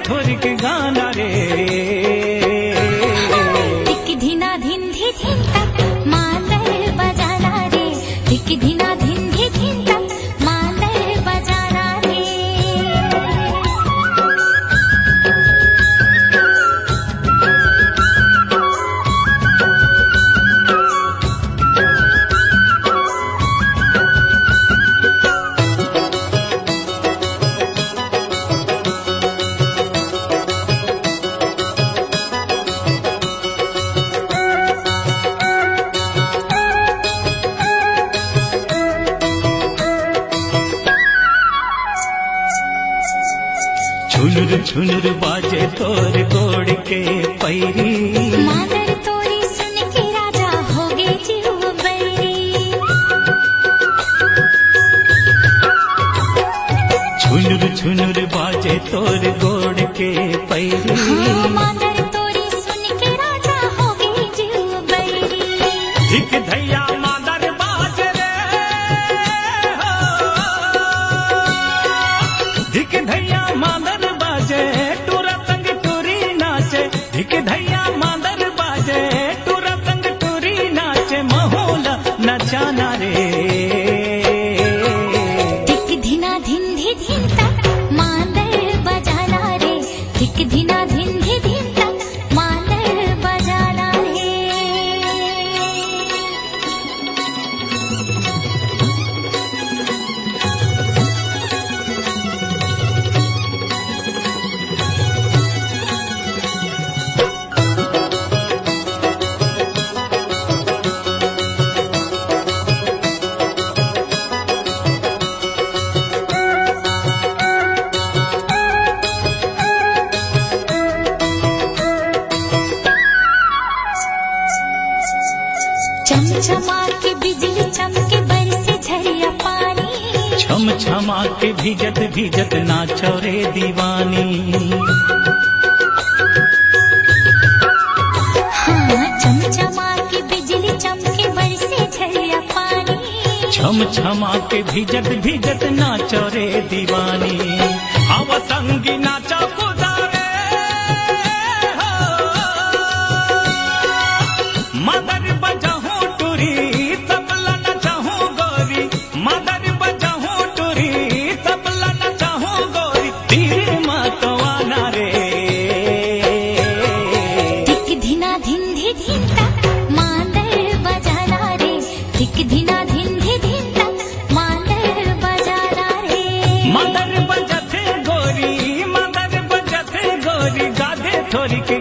थोड़ी के गाना रे। धिक धिना धिन धी धिन तक मांदर बजाना रे, धिक धिना धिन धी धिन तक मांदर बजाना रे। छुनुर छुनुर बाजे तोर गोड़ के पैरी, मांदर तोरी सुन के राजा हो गे जीव बैरी। छुनुर छुनुर बाजे तोर गोड़ के पैरी, मांदर तोरी सुन के राजा हो गे जीव बैरी। धिक धैया मांदर बाजे रे हो, धिक धैया मांदर बाजे टूरा संग टूरी नाचे, धिक धैया मांदर बाजे टूरा संग टूरी नाचे, महोला नचाना रे। धिक धिना धिन धी धिन तक मांदर बजाना रे, धिक धिना धिन धी धिन तक मांदर बजाना रे। चमचमा के बिजली चमके बरसे झरिया पानी, छम छमा के भीजत भीजत नाचो रे दीवानी। हाँ चमचमा के बिजली चमके बरसे झरिया पानी, छम छमा के भीजत भीजत नाचो रे दीवानी। आवा संगी नाचो कूदा रे हो, मदर बजाहूं टूरी तबला नचाहूं गोरी, मदर बजाहूं टूरी तबला नचाहूं गोरी, तीर मतवाना रे। धिक धिना धिन धी धिन तक मांदर बजाना रे, धिक धिना धिन धी धिन तक मांदर बजाना रे। मदर बजथे गोरी, मदर बजथे गोरी, गाधे थोड़ी के